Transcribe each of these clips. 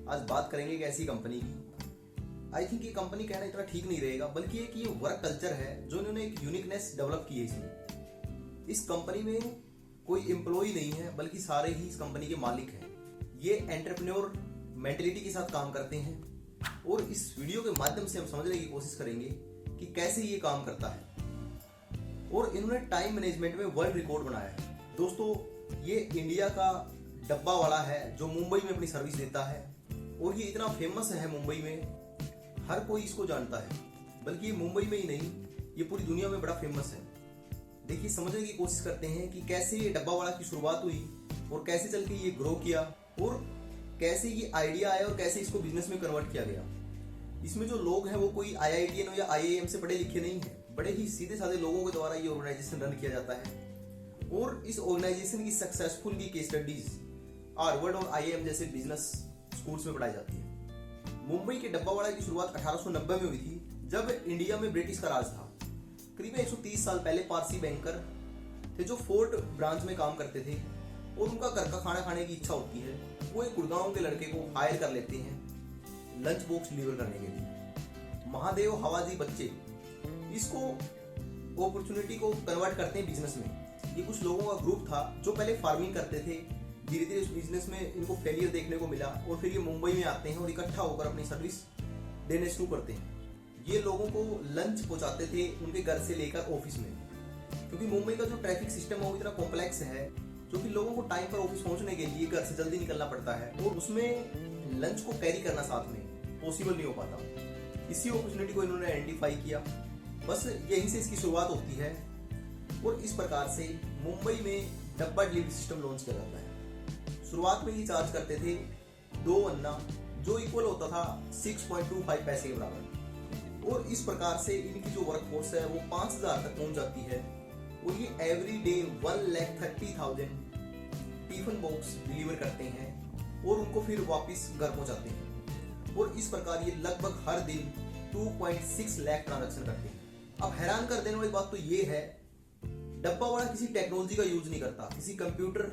आज बात करेंगे एक ऐसी कंपनी की। आई थिंक ये कंपनी कहना इतना ठीक नहीं रहेगा, बल्कि एक ये वर्क कल्चर है जो इन्होंने एक यूनिकनेस डेवलप की है इसमें। इस कंपनी में कोई एम्प्लॉय नहीं है, बल्कि सारे ही इस कंपनी के मालिक हैं। ये एंटरप्रेन्योर मेंटेलिटी के साथ काम करते हैं और इस वीडियो के माध्यम से हम समझने की कोशिश करेंगे कि कैसे ये काम करता है। और इन्होंने टाइम मैनेजमेंट में वर्ल्ड रिकॉर्ड बनाया है। दोस्तों, ये इंडिया का डब्बा वाला है जो मुंबई में अपनी सर्विस देता है और ये इतना फेमस है मुंबई में, हर कोई इसको जानता है। बल्कि ये मुंबई में ही नहीं, ये पूरी दुनिया में बड़ा फेमस है। देखिए, समझने की कोशिश करते हैं कि कैसे ये डब्बा वाला की शुरुआत हुई और कैसे चल के ये ग्रो किया और कैसे ये आइडिया आया और कैसे इसको बिजनेस में कन्वर्ट किया गया। इसमें जो लोग हैं वो कोई IITN या IIM से पढ़े लिखे नहीं है, बड़े ही सीधे साधे लोगों के द्वारा ये ऑर्गेनाइजेशन रन किया जाता है। और इस ऑर्गेनाइजेशन की सक्सेसफुल की केस स्टडीज हार्वर्ड और IIM जैसे बिजनेस स्कूल्स में पढ़ाई जाती है। मुंबई के डब्बावाड़ा की शुरुआत 1890 में हुई थी, जब इंडिया में ब्रिटिश का राज था। करीब 130 साल पहले पारसी बैंकर थे जो फोर्ट ब्रांच में काम करते थे और उनका घर का खाना खाने की इच्छा होती है। वो एक गुड़गांव के लड़के को हायर कर लेते हैं लंच बॉक्स डिलीवर करने के लिए। महादेव हवाजी बच्चे इसको अपॉर्चुनिटी को कन्वर्ट करते हैं बिजनेस में। ये कुछ लोगों का ग्रुप था जो पहले फार्मिंग करते थे, धीरे धीरे इस बिजनेस में इनको फेलियर देखने को मिला और फिर ये मुंबई में आते हैं और इकट्ठा होकर अपनी सर्विस देने शुरू करते हैं। ये लोगों को लंच पहुंचाते थे उनके घर से लेकर ऑफिस में, क्योंकि मुंबई का जो ट्रैफिक सिस्टम है वो इतना कॉम्प्लेक्स है, जो कि लोगों को टाइम पर ऑफिस पहुंचने के लिए घर से जल्दी निकलना पड़ता है और उसमें लंच को कैरी करना साथ में पॉसिबल नहीं हो पाता। इसी अपॉर्चुनिटी को इन्होंने आइडेंटिफाई किया, बस यहीं से इसकी शुरुआत होती है और इस प्रकार से मुंबई में डब्बा डिलीवरी सिस्टम लॉन्च किया जाता है। शुरुआत में ये चार्ज करते थे 2 अन्ना, जो इक्वल होता था 6.25 पैसे के बराबर। और इस प्रकार से इनकी जो वर्कफोर्स है वो 5000 तक पहुंच जाती है और ये every day 1,30,000 tiffin box deliver करते हैं और उनको फिर वापस घर पहुंचाते हैं। और इस प्रकार ये लगभग हर दिन 2.6 लाख ट्रांजैक्शन करते हैं। अब हैरान कर देने वाली बात तो ये है, डब्बा वाला किसी टेक्नोलॉजी का यूज नहीं करता, किसी कंप्यूटर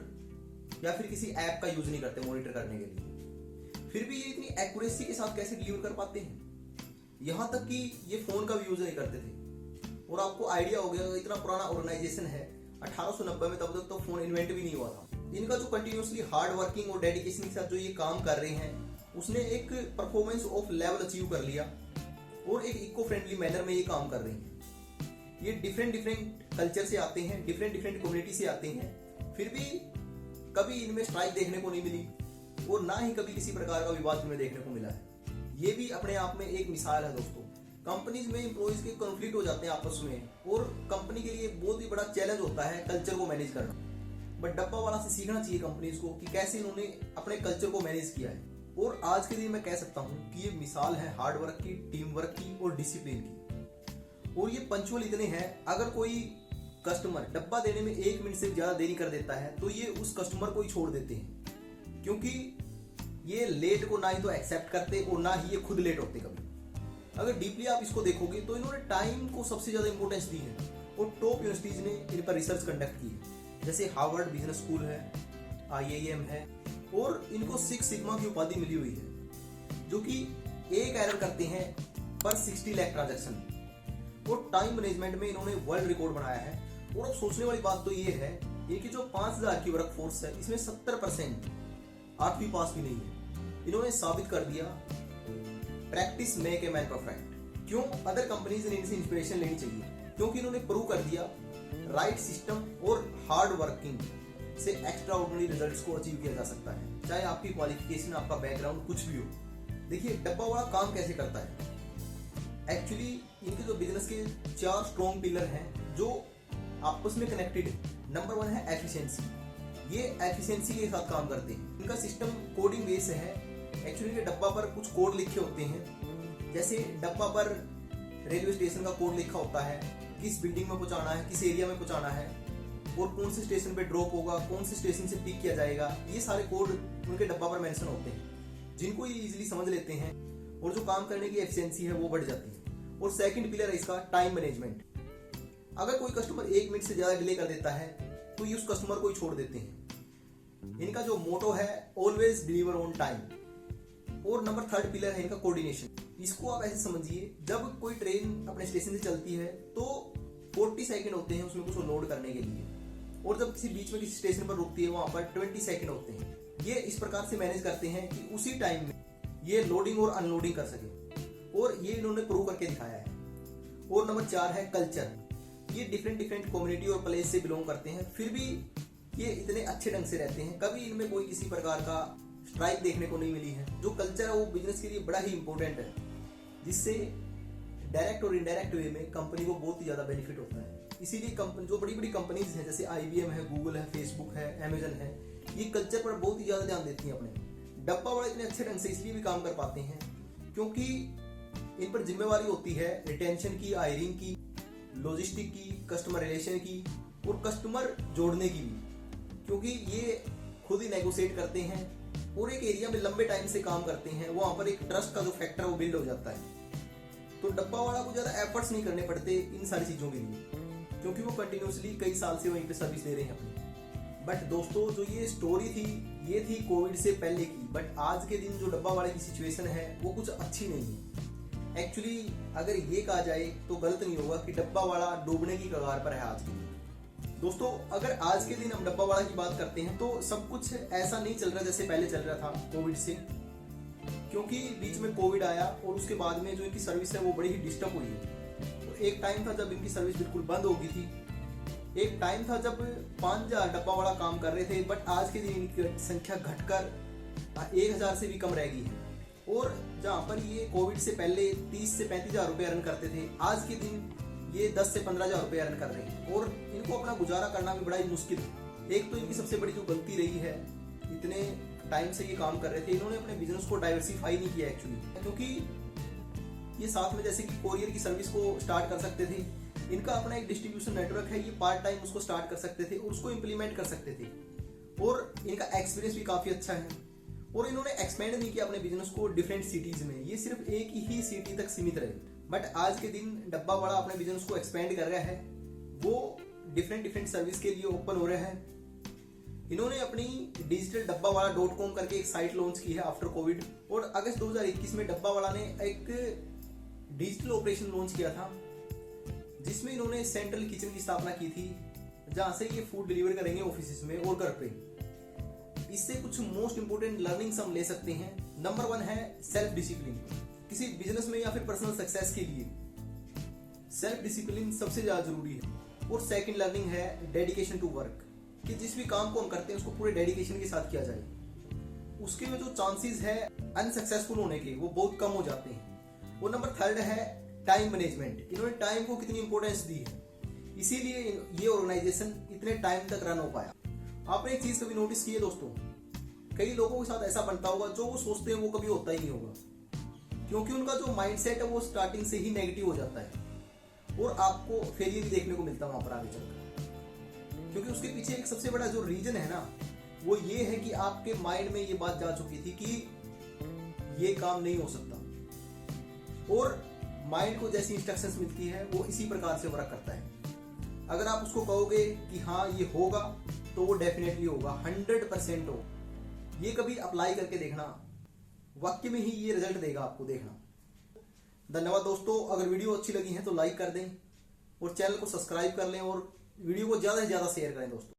या फिर किसी ऐप का यूज नहीं करते मॉनिटर करने के लिए। फिर भी ये इतनी एक्यूरेसी के साथ कैसे डिलीवर कर पाते हैं? यहां तक कि ये फोन का भी यूज नहीं करते थे। और आपको आइडिया हो गया, इतना पुराना ऑर्गेनाइजेशन है, 1890 में, तब तक तो फोन इन्वेंट भी नहीं हुआ था। इनका जो कंटिन्यूसली हार्ड वर्किंग और डेडिकेशन के साथ जो ये काम कर रहे हैं, उसने एक परफॉर्मेंस ऑफ लेवल अचीव कर लिया और एक इको फ्रेंडली मैनर में ये काम कर रहे हैं। ये डिफरेंट कल्चर से आते हैं, डिफरेंट कम्युनिटी से आते हैं, फिर भी कभी इनमें स्ट्राइक देखने को नहीं मिली और ना ही कभी किसी प्रकार का विवाद इनमें देखने को मिला है। ये भी अपने आप में एक मिसाल है दोस्तों। कंपनीज में एम्प्लॉइज के कॉन्फ्लिक्ट हो जाते हैं आपस में और कंपनी के लिए बहुत ही बड़ा चैलेंज होता है कल्चर को मैनेज करना। बट डब्बा वाला से सीखना चाहिए कंपनीज को कि कैसे इन्होंने अपने कल्चर को मैनेज किया है। और आज के दिन मैं कह सकता हूँ कि ये मिसाल है हार्ड वर्क की, टीम वर्क की और डिसिप्लिन की। और ये पंचुअल इतने हैं, अगर कोई कस्टमर डब्बा देने में 1 मिनट से ज्यादा देरी कर देता है तो ये उस कस्टमर को ही छोड़ देते हैं, क्योंकि ये लेट को ना ही तो एक्सेप्ट करते और ना ही ये खुद लेट होते कभी। अगर डीपली आप इसको देखोगे तो इन्होंने टाइम को सबसे ज्यादा इंपॉर्टेंस दी है और टॉप यूनिवर्सिटीज ने इन पर रिसर्च कंडक्ट की है, जैसे हार्वर्ड बिजनेस स्कूल है, IIM है और इनको 6 सिग्मा की उपाधि मिली हुई है, जो कि एक एरर करते हैं पर 60 लाख ट्रांजैक्शन। और टाइम मैनेजमेंट में इन्होंने वर्ल्ड रिकॉर्ड बनाया है। और अब सोचने वाली बात तो ये है, इनकी जो 5000 की वर्क फोर्स है, इसमें 70% 8वीं पास भी नहीं है। इन्होंने साबित कर दिया practice make a man perfect. क्यों? अदर कंपनीज ने इनसे इंस्पिरेशन लेनी चाहिए, क्योंकि इन्होंने प्रूव कर दिया राइट सिस्टम और हार्ड वर्किंग से एक्स्ट्रा ऑर्डिनरी रिजल्ट्स को अचीव किया जा सकता है, चाहे आपकी क्वालिफिकेशन, आपका बैकग्राउंड कुछ भी हो। देखिए, डब्बा वाला काम कैसे करता है। एक्चुअली इनके जो बिजनेस के 4 स्ट्रॉन्ग पिलर हैं जो आपस में कनेक्टेड है। नंबर 1 है एफिशिएंसी। ये एफिशिएंसी के साथ काम करते हैं। इनका सिस्टम कोडिंग बेस है। एक्चुअली इनके डब्बा पर कुछ कोड लिखे होते हैं, जैसे डब्बा पर रेलवे स्टेशन का कोड लिखा होता है, किस बिल्डिंग में पहुंचाना है, किस एरिया में पहुंचाना है और कौन से स्टेशन पे ड्रॉप होगा, कौन से स्टेशन से पिक किया जाएगा। ये सारे कोड उनके डब्बा पर मेंशन होते हैं, जिनको ये इजीली समझ लेते हैं और जो काम करने की एफिशिएंसी है वो बढ़ जाती है। और सेकंड पिलर है इसका टाइम मैनेजमेंट। अगर कोई कस्टमर 1 मिनट से ज्यादा डिले कर देता है तो ये उस कस्टमर को ही छोड़ देते हैं। इनका जो मोटो है ऑलवेज डिलीवर ऑन टाइम। और नंबर थर्ड पिलर है इनका कोऑर्डिनेशन। इसको आप ऐसे समझिए, जब कोई ट्रेन अपने स्टेशन से चलती है तो 40 सेकंड होते हैं उसमें कुछ लोड करने के लिए, और जब किसी बीच में किसी स्टेशन पर रुकती है वहां पर 20 सेकंड होते हैं। ये इस प्रकार से मैनेज करते हैं कि उसी टाइम में ये लोडिंग और अनलोडिंग कर सके, और ये इन्होंने प्रूव करके दिखाया है। और नंबर 4 है कल्चर। ये डिफरेंट कम्युनिटी और प्लेस से बिलोंग करते हैं, फिर भी ये इतने अच्छे ढंग से रहते हैं, कभी इनमें कोई किसी प्रकार का स्ट्राइक देखने को नहीं मिली है। जो कल्चर है वो बिजनेस के लिए बड़ा ही इंपॉर्टेंट है, जिससे डायरेक्ट और इनडायरेक्ट वे में कंपनी को बहुत ही ज्यादा बेनिफिट होता है। इसीलिए कंपनी, जो बड़ी बड़ी कंपनीज हैं जैसे IBM है, गूगल है, फेसबुक है, अमेजन है, ये कल्चर पर बहुत ही ज्यादा ध्यान देती हैं अपने। डब्बा वाला इतने अच्छे ढंग से इसलिए भी काम कर पाते हैं क्योंकि इन पर जिम्मेवारी होती है रिटेंशन की, हायरिंग की, लॉजिस्टिक की, कस्टमर रिलेशन की और कस्टमर जोड़ने की भी, क्योंकि ये खुद ही नेगोशिएट करते हैं और एक एरिया में लंबे टाइम से काम करते हैं, वहां पर एक ट्रस्ट का जो फैक्टर है वो बिल्ड हो जाता है। तो डब्बा वाला को ज्यादा एफर्ट्स नहीं करने पड़ते इन सारी चीजों के लिए, क्योंकि वो कंटिन्यूसली कई साल से वहीं पे सर्विस दे रहे हैं अपनी। बट दोस्तों, जो ये स्टोरी थी ये थी कोविड से पहले की, बट आज के दिन जो डब्बा वाले की सिचुएशन है वो कुछ अच्छी नहीं है। एक्चुअली अगर ये कहा जाए तो गलत नहीं होगा कि डब्बा वाला डूबने की कगार पर है आज के दिन। दोस्तों, अगर आज के दिन हम डब्बा वाला की बात करते हैं तो सब कुछ ऐसा नहीं चल रहा जैसे पहले चल रहा था कोविड से, क्योंकि बीच में कोविड आया और उसके बाद में जो इनकी सर्विस है वो बड़ी ही डिस्टर्ब हुई है। तो एक टाइम था जब इनकी सर्विस बिल्कुल बंद हो गई थी, एक टाइम था जब 5000 डब्बा वाला काम कर रहे थे, बट आज के दिन इनकी संख्या घटकर 1000 से भी कम रह गई है। और जहाँ पर ये कोविड से पहले 30 से 35 हजार रुपये अर्न करते थे, आज के दिन ये 10 से 15 हजार रुपये अर्न कर रहे हैं, और इनको अपना गुजारा करना भी बड़ा ही मुश्किल है। एक तो इनकी सबसे बड़ी जो गलती रही है, इतने टाइम से ये काम कर रहे थे, इन्होंने अपने बिजनेस को डाइवर्सिफाई नहीं किया एक्चुअली, क्योंकि ये साथ में जैसे कि कोरियर की सर्विस को स्टार्ट कर सकते थे, इनका अपना एक डिस्ट्रीब्यूशन नेटवर्क है, ये पार्ट टाइम उसको स्टार्ट कर सकते थे और उसको इम्प्लीमेंट कर सकते थे, और इनका एक्सपीरियंस भी काफी अच्छा है। और इन्होंने एक्सपेंड नहीं किया अपने बिजनेस को डिफरेंट सिटीज में, ये सिर्फ एक ही सिटी तक सीमित रहे। बट आज के दिन डब्बा वाला अपने बिजनेस को एक्सपेंड कर रहा है, वो डिफरेंट सर्विस के लिए ओपन हो रहा है। इन्होंने अपनी डिजिटल डब्बा वाला .com करके एक साइट लॉन्च की है आफ्टर कोविड, और अगस्त 2021 में डब्बा वाला ने एक डिजिटल ऑपरेशन लॉन्च किया था, जिसमें इन्होंने सेंट्रल किचन की स्थापना की थी, जहां से ये फूड डिलीवर करेंगे ऑफिस में और घर पे। इससे कुछ मोस्ट इंपोर्टेंट लर्निंग्स हम ले सकते हैं। नंबर 1 है सेल्फ डिसिप्लिन। किसी बिजनेस में या फिर पर्सनल सक्सेस के लिए सेल्फ डिसिप्लिन सबसे ज्यादा जरूरी है। और सेकंड लर्निंग है डेडिकेशन टू वर्क, कि जिस भी काम को हम करते हैं उसको पूरे डेडिकेशन के साथ किया जाए, उसके में जो चांसेस है अनसक्सेसफुल होने के वो बहुत कम हो जाते हैं। और नंबर 3 है टाइम मैनेजमेंट। इन्होंने टाइम को कितनी इंपॉर्टेंस दी है, इसीलिए ये ऑर्गेनाइजेशन इतने टाइम तक रन हो पाया। आपने एक चीज कभी नोटिस की है दोस्तों, कई लोगों के साथ ऐसा बनता होगा जो वो सोचते हैं वो कभी होता ही नहीं होगा, क्योंकि उनका जो माइंडसेट है वो स्टार्टिंग से ही नेगेटिव हो जाता है, और आपको फेलियर भी देखने को मिलता है वहां पर आगे चलकर। क्योंकि उसके पीछे एक सबसे बड़ा जो रीजन है ना, वो ये है कि आपके माइंड में ये बात जा चुकी थी कि ये काम नहीं हो सकता, और माइंड को जैसी इंस्ट्रक्शंस मिलती है वो इसी प्रकार से वर्क करता है। अगर आप उसको कहोगे कि हाँ ये होगा, तो वो डेफिनेटली होगा, 100% हो। ये कभी अप्लाई करके देखना, वाकई में ही ये रिजल्ट देगा आपको, देखना। धन्यवाद दोस्तों। अगर वीडियो अच्छी लगी है तो लाइक कर दें और चैनल को सब्सक्राइब कर लें, और वीडियो को ज्यादा से ज्यादा शेयर करें दोस्तों।